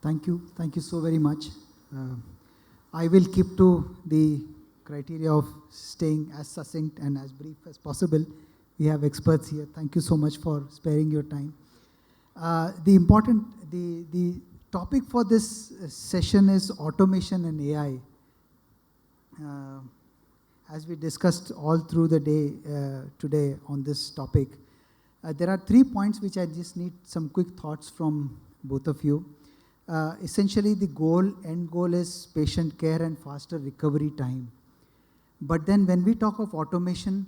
Thank you. Thank you so very much. I will keep to the criteria of staying as succinct and as brief as possible. We have experts here. Thank you so much for sparing your time. The topic for this session is automation and AI. As we discussed all through the day today on this topic, there are 3 points which I just need some quick thoughts from both of you. Essentially, the end goal is patient care and faster recovery time. But then when we talk of automation,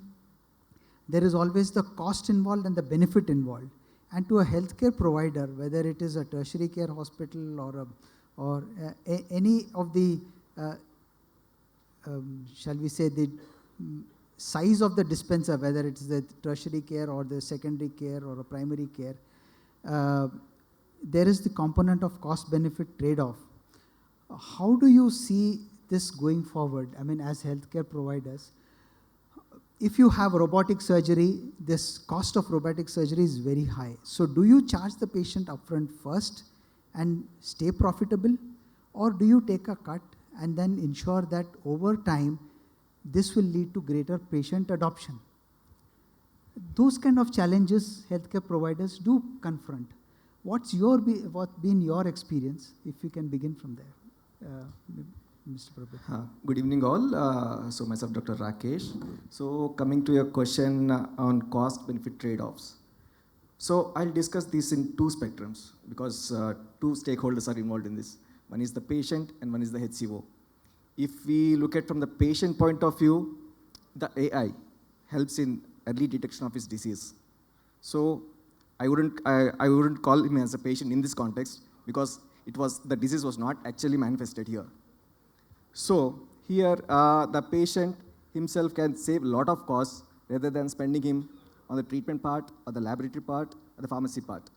there is always the cost involved and the benefit involved. And to a healthcare provider, whether it is a tertiary care hospital or any of the, shall we say, the size of the dispenser, whether it's the tertiary care or the secondary care or a primary care, there is the component of cost-benefit trade-off. How do you see this going forward? I mean, as healthcare providers, if you have robotic surgery, this cost of robotic surgery is very high. So do you charge the patient upfront first and stay profitable? Or do you take a cut and then ensure that over time, this will lead to greater patient adoption? Those kind of challenges healthcare providers do confront. What's been your experience? If you can begin from there, Mr. Prabhu. Good evening all. So myself, Dr. Rakesh. So coming to your question on cost-benefit trade-offs. So I'll discuss this in 2 spectrums because 2 stakeholders are involved in this. One is the patient and one is the HCO. If we look at from the patient point of view, the AI helps in early detection of his disease. So I wouldn't call him as a patient in this context because the disease was not actually manifested here. So here the patient himself can save a lot of costs rather than spending him on the treatment part or the laboratory part or the pharmacy part.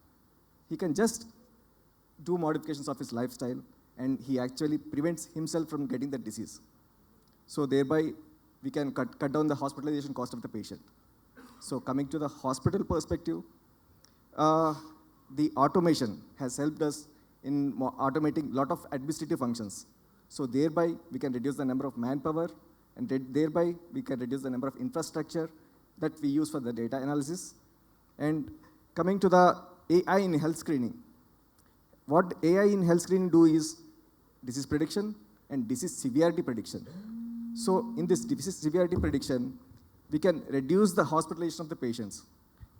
He can just do modifications of his lifestyle and he actually prevents himself from getting the disease. So thereby we can cut down the hospitalization cost of the patient. So coming to the hospital perspective, the automation has helped us in automating a lot of administrative functions. So thereby, we can reduce the number of manpower, and thereby, we can reduce the number of infrastructure that we use for the data analysis. And coming to the AI in health screening, what AI in health screening do is disease prediction and disease severity prediction. So in this disease severity prediction, we can reduce the hospitalization of the patients,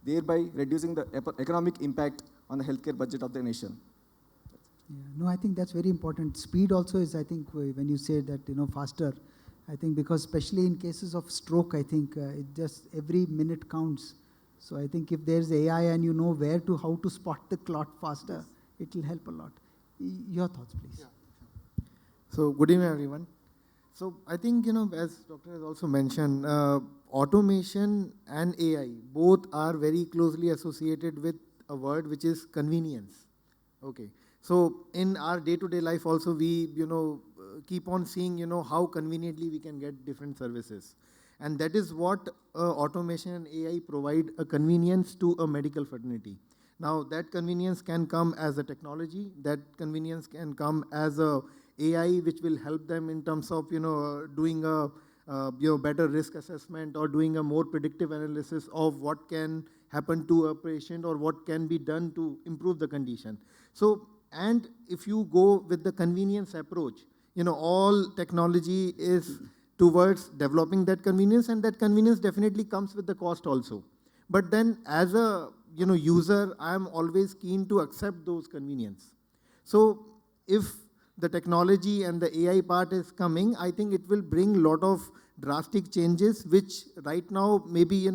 thereby reducing the economic impact on the healthcare budget of the nation. Yeah, no, I think that's very important. Speed also is, I think, when you say that, faster, I think because especially in cases of stroke, I think it just every minute counts. So I think if there's AI and you know how to spot the clot faster, it will help a lot. Your thoughts, please. Yeah. So good evening, everyone. So I think, as Doctor has also mentioned, automation and AI, both are very closely associated with a word which is convenience. Okay. So in our day-to-day life also, we, keep on seeing, how conveniently we can get different services. And that is what automation and AI provide a convenience to a medical fraternity. Now, that convenience can come as a technology, that convenience can come as a AI, which will help them in terms of, doing a better risk assessment or doing a more predictive analysis of what can happen to a patient or what can be done to improve the condition. So, and if you go with the convenience approach, all technology is towards developing that convenience, and that convenience definitely comes with the cost also. But then as a user, I am always keen to accept those convenience. So if the technology and the AI part is coming, I think it will bring a lot of drastic changes, which right now may be,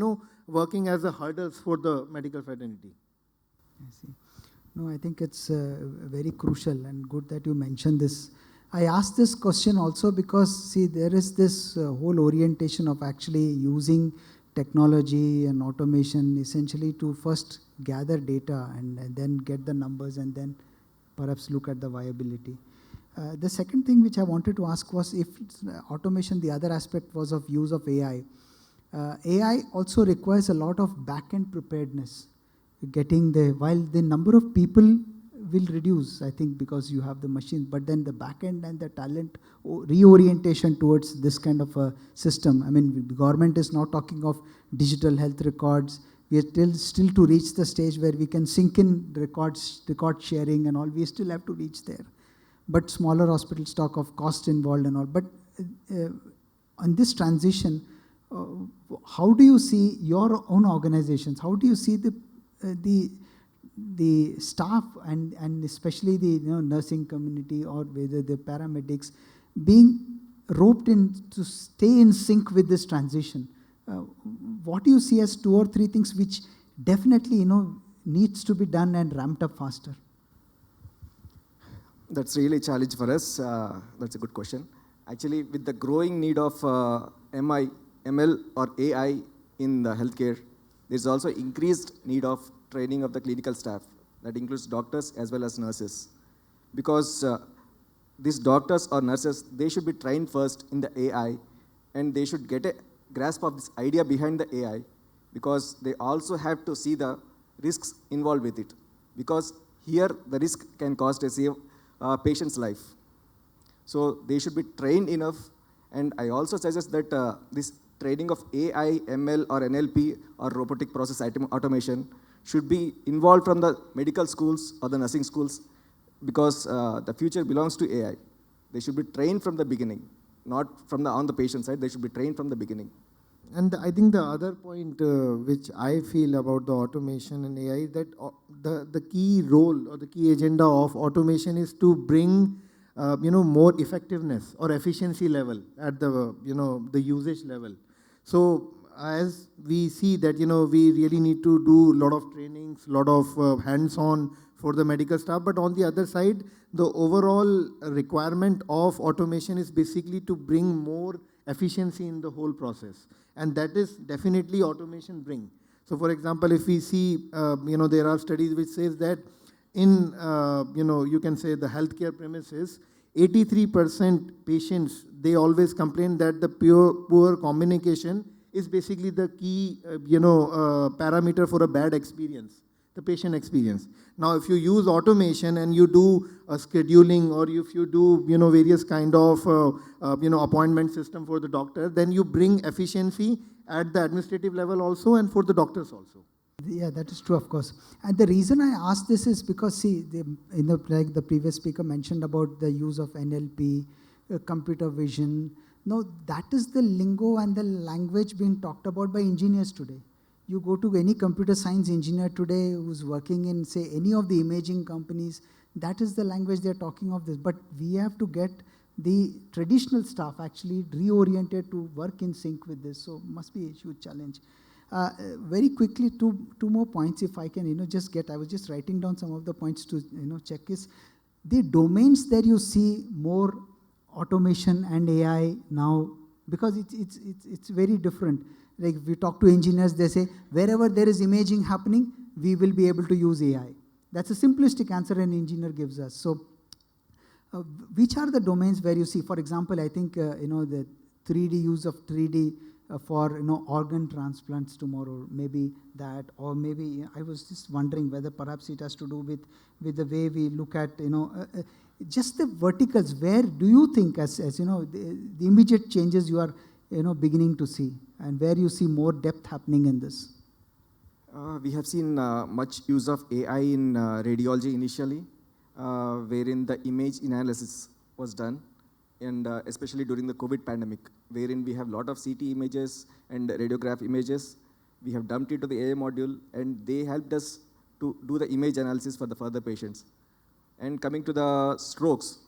working as a hurdles for the medical fraternity. I see. No, I think it's very crucial and good that you mentioned this. I asked this question also because, see, there is this whole orientation of actually using technology and automation essentially to first gather data and then get the numbers and then perhaps look at the viability. The second thing which I wanted to ask was if automation, the other aspect was of use of AI. AI also requires a lot of back-end preparedness. While the number of people will reduce, I think, because you have the machines. But then the back end and the talent reorientation towards this kind of a system. I mean, the government is now talking of digital health records. We are still to reach the stage where we can sync in records, record sharing and all. We still have to reach there. But smaller hospitals talk of cost involved and all. But on this transition, how do you see your own organizations? How do you see the staff and especially the nursing community or whether the paramedics being roped in to stay in sync with this transition? What do you see as 2 or 3 things which definitely needs to be done and ramped up faster? That's really a challenge for us. That's a good question. Actually, with the growing need of ML or AI in the healthcare, there's also increased need of training of the clinical staff. That includes doctors as well as nurses. Because these doctors or nurses, they should be trained first in the AI and they should get a grasp of this idea behind the AI because they also have to see the risks involved with it. Because here the risk can cost a patient's life. So they should be trained enough. And I also suggest that this training of AI, ML or NLP or robotic process automation should be involved from the medical schools or the nursing schools because the future belongs to AI. They should be trained from the beginning, not from on the patient side. They should be trained from the beginning. And I think the other point which I feel about the automation and AI is that the key role or the key agenda of automation is to bring more effectiveness or efficiency level at the the usage level. So as we see that we really need to do a lot of trainings, a lot of hands-on for the medical staff, but on the other side, the overall requirement of automation is basically to bring more efficiency in the whole process, and that is definitely automation bring. So, for example, if we see, there are studies which says that in you can say the healthcare premises, 83% patients they always complain that the poor communication is basically the key parameter for a bad experience, the patient experience. Now, if you use automation and you do scheduling or if you do various kind of appointment system for the doctor, then you bring efficiency at the administrative level also and for the doctors also. Yeah, that is true, of course. And the reason I ask this is because, see, like the previous speaker mentioned about the use of NLP, computer vision. No, that is the lingo and the language being talked about by engineers today. You go to any computer science engineer today who's working in, say, any of the imaging companies, that is the language they're talking of this. But we have to get the traditional staff actually reoriented to work in sync with this. So must be a huge challenge. Very quickly, two more points, if I can, just get. I was just writing down some of the points to, check is the domains that you see more automation and AI now, because it's very different. Like if we talk to engineers, they say wherever there is imaging happening, we will be able to use AI. That's a simplistic answer an engineer gives us. So, which are the domains where you see, for example, I think the 3D use of 3D. For organ transplants tomorrow, maybe that, or maybe I was just wondering whether perhaps it has to do with the way we look at just the verticals. Where do you think, as the immediate changes you are beginning to see, and where you see more depth happening in this? We have seen much use of AI in radiology initially, wherein the image analysis was done. And especially during the COVID pandemic, wherein we have a lot of CT images and radiograph images, we have dumped it to the AI module, and they helped us to do the image analysis for the further patients. And coming to the strokes,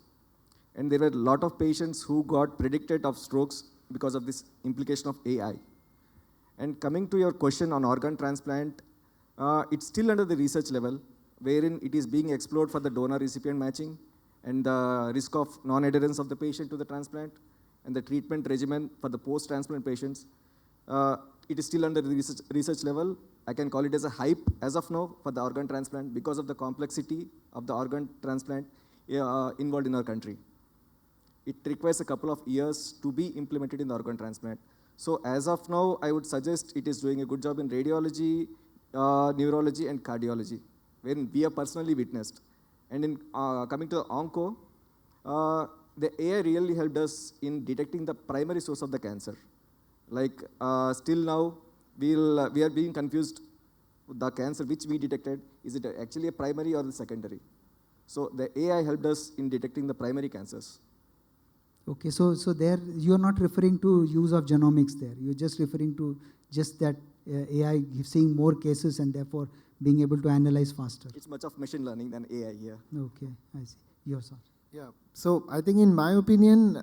and there were a lot of patients who got predicted of strokes because of this implication of AI. And coming to your question on organ transplant, it's still under the research level, wherein it is being explored for the donor-recipient matching, and the risk of non-adherence of the patient to the transplant, and the treatment regimen for the post-transplant patients. It is still under the research level. I can call it as a hype as of now for the organ transplant because of the complexity of the organ transplant involved in our country. It requires a couple of years to be implemented in the organ transplant. So as of now, I would suggest it is doing a good job in radiology, neurology, and cardiology, wherein we have personally witnessed. And in coming to the onco, the AI really helped us in detecting the primary source of the cancer. Like still now, we are being confused with the cancer which we detected. Is it actually a primary or the secondary? So the AI helped us in detecting the primary cancers. Okay, so there you are not referring to use of genomics there. You're just referring to just that AI seeing more cases and therefore being able to analyze faster. It's much of machine learning than AI here. Okay, I see. Your sir. Yeah. So I think in my opinion,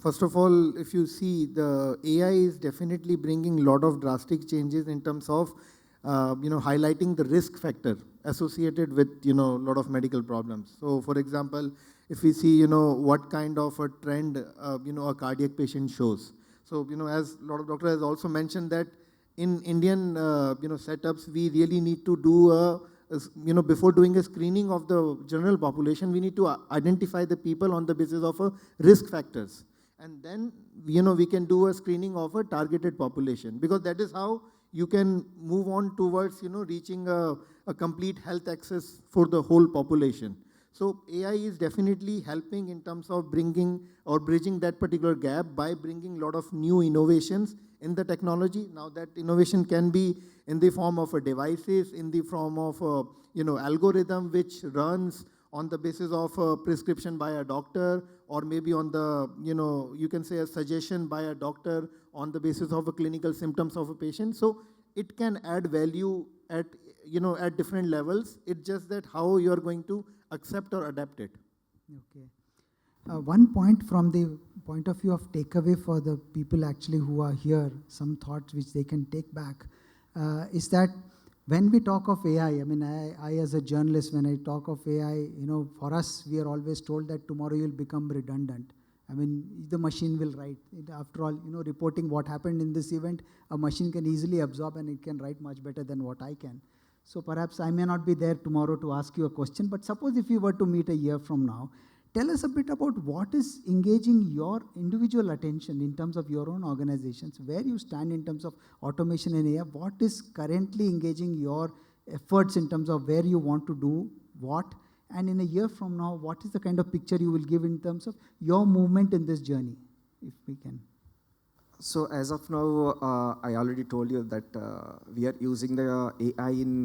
first of all, if you see, the AI is definitely bringing a lot of drastic changes in terms of highlighting the risk factor associated with a lot of medical problems. So for example, if we see what kind of a trend a cardiac patient shows. So as a lot of doctors has also mentioned that in Indian setups, we really need to do before doing a screening of the general population, we need to identify the people on the basis of risk factors. And then, we can do a screening of a targeted population, because that is how you can move on towards, reaching a complete health access for the whole population. So AI is definitely helping in terms of bringing or bridging that particular gap by bringing a lot of new innovations in the technology. Now that innovation can be in the form of a devices, in the form of a algorithm which runs on the basis of a prescription by a doctor, or maybe on the, you can say a suggestion by a doctor on the basis of a clinical symptoms of a patient. So it can add value at, at different levels. It's just that how you're going to accept or adapt it. Okay. One point from the point of view of takeaway for the people actually who are here, some thoughts which they can take back, is that when we talk of AI, I mean, I as a journalist, when I talk of AI, for us, we are always told that tomorrow you'll become redundant. I mean, the machine will write. After all, reporting what happened in this event, a machine can easily absorb and it can write much better than what I can. So perhaps I may not be there tomorrow to ask you a question, but suppose if you were to meet a year from now, tell us a bit about what is engaging your individual attention in terms of your own organizations, where you stand in terms of automation and AI, what is currently engaging your efforts in terms of where you want to do what, and in a year from now, what is the kind of picture you will give in terms of your movement in this journey, if we can. So as of now, I already told you that we are using the AI in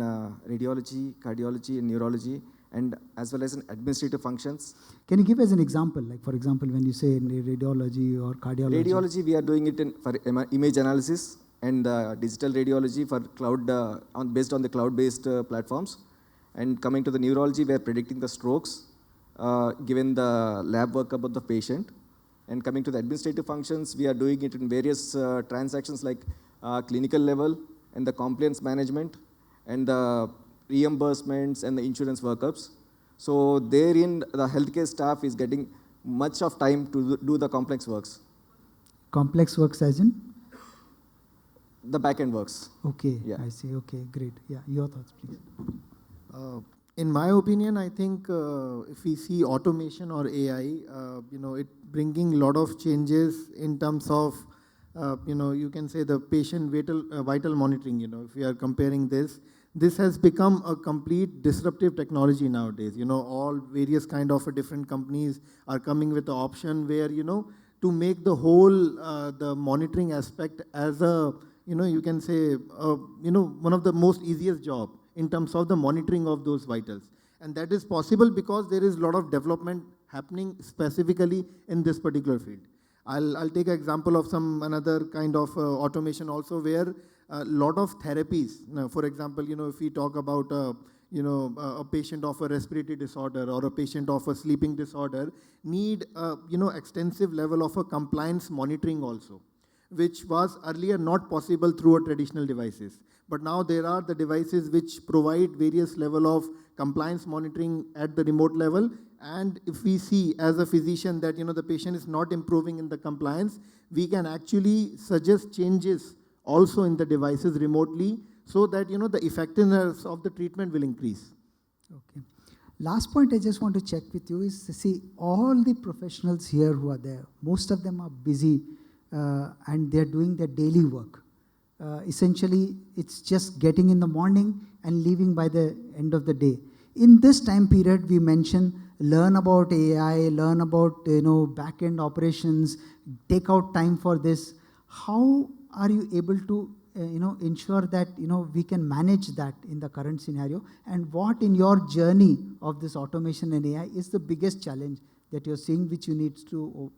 radiology, cardiology, and neurology, and as well as in administrative functions. Can you give us an example? Like, for example, when you say in radiology or cardiology? Radiology, we are doing it for image analysis and digital radiology for cloud, based on the cloud-based platforms. And coming to the neurology, we are predicting the strokes, given the lab work about the patient. And coming to the administrative functions, we are doing it in various transactions like clinical level and the compliance management and the reimbursements and the insurance workups. So therein, the healthcare staff is getting much of time to do the complex works. Complex works as in? The back-end works. Okay, Yeah. I see. Okay, great. Yeah, your thoughts, please. In my opinion, I think if we see automation or AI, it bringing a lot of changes in terms of, you can say the patient vital monitoring. If we are comparing this has become a complete disruptive technology nowadays. All various kind of different companies are coming with the option where, to make the whole, the monitoring aspect as a, you can say, one of the most easiest job in terms of the monitoring of those vitals. And that is possible because there is a lot of development happening specifically in this particular field. I'll take an example of another kind of automation also where a lot of therapies, for example, if we talk about a patient of a respiratory disorder or a patient of a sleeping disorder need extensive level of a compliance monitoring also, which was earlier not possible through a traditional devices. But now there are the devices which provide various level of compliance monitoring at the remote level. And if we see as a physician that the patient is not improving in the compliance, we can actually suggest changes also in the devices remotely so that the effectiveness of the treatment will increase. Okay. Last point I just want to check with you is, see, all the professionals here who are there, most of them are busy and they're doing their daily work. Essentially, it's just getting in the morning and leaving by the end of the day. In this time period, we mentioned learn about AI, learn about back-end operations, take out time for this. How are you able to ensure that we can manage that in the current scenario? And what in your journey of this automation and AI is the biggest challenge that you're seeing, which we need to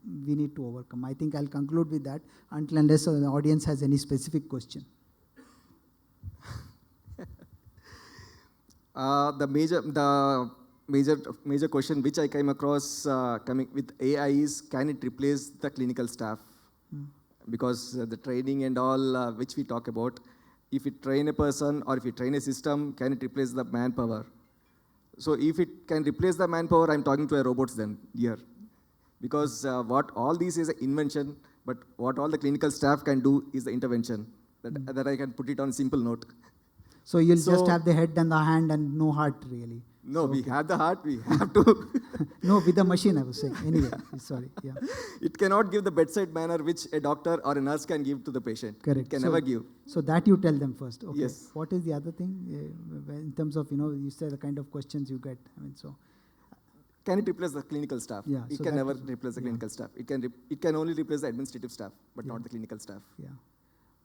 overcome? I think I'll conclude with that unless the audience has any specific question. The major question which I came across coming with AI is, can it replace the clinical staff? Because the training and all which we talk about, if you train a person or if you train a system, can it replace the manpower? So if it can replace the manpower, I'm talking to a robots then here. Because what all this is an invention, but what all the clinical staff can do is the intervention. That I can put it on a simple note. So you'll just have the head and the hand and no heart, really? No, so, we have the heart, we have to. No, with the machine, I was saying. Anyway, sorry. Yeah. It cannot give the bedside manner which a doctor or a nurse can give to the patient. Correct. It can never give. So that you tell them first. Okay. Yes. What is the other thing in terms of, you say the kind of questions you get? I mean, so. Can it replace the clinical staff? Yeah. It can never replace the clinical staff. It can only replace the administrative staff, but not the clinical staff. Yeah.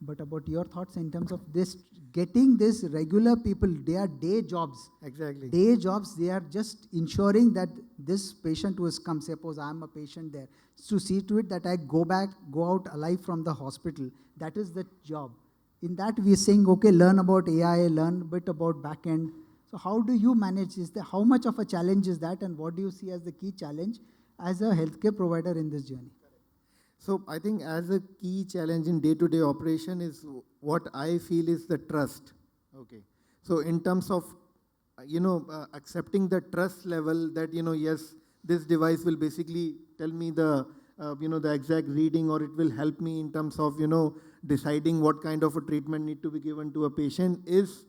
But about your thoughts in terms of this, getting this regular people, they are day jobs. Exactly. Day jobs, they are just ensuring that this patient who has come, suppose I am a patient there, to see to it that I go out alive from the hospital. That is the job. In that we are saying, okay, learn about AI, learn a bit about back end. So how do you manage this? How much of a challenge is that, and what do you see as the key challenge as a healthcare provider in this journey? So I think as a key challenge in day-to-day operation is what I feel is the trust. Okay. So in terms of, accepting the trust level that, yes, this device will basically tell me the exact reading, or it will help me in terms of, deciding what kind of a treatment need to be given to a patient is,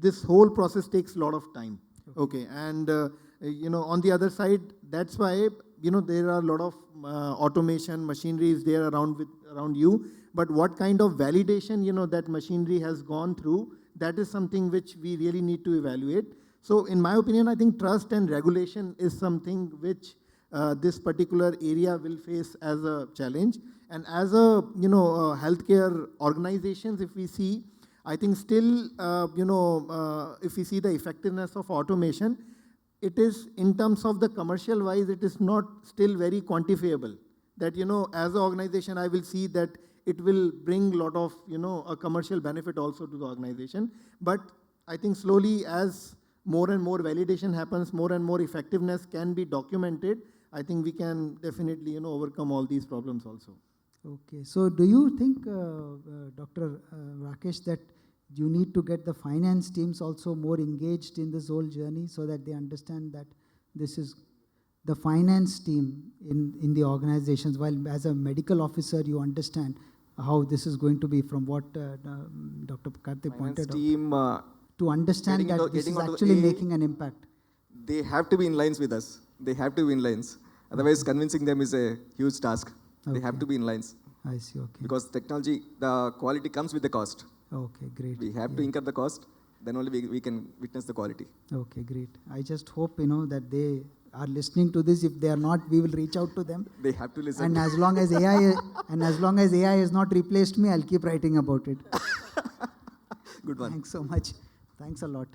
this whole process takes a lot of time. Okay. And, on the other side, that's why, there are a lot of automation machinery is there around you, but what kind of validation, that machinery has gone through, that is something which we really need to evaluate. So in my opinion, I think trust and regulation is something which this particular area will face as a challenge. And as a, healthcare organizations, if we see, I think still, if we see the effectiveness of automation, it is in terms of the commercial wise, it is not still very quantifiable. That, as an organization, I will see that it will bring a lot of, a commercial benefit also to the organization. But I think slowly as more and more validation happens, more and more effectiveness can be documented, I think we can definitely, overcome all these problems also. Okay. So do you think, Dr. Rakesh, that you need to get the finance teams also more engaged in this whole journey so that they understand that this is the finance team in the organizations, while as a medical officer you understand how this is going to be, from what Dr. Kartik pointed out, to understand that this is actually making an impact. They have to be in lines with us. They have to be in lines. Otherwise, convincing them is a huge task. Okay. They have to be in lines. I see, okay. Because technology, the quality comes with the cost. Okay, great. We have to incur the cost, then only we can witness the quality. Okay, great. I just hope, that they are listening to this. If they are not, we will reach out to them. They have to listen. And as long as AI has not replaced me, I'll keep writing about it. Good one. Thanks so much. Thanks a lot.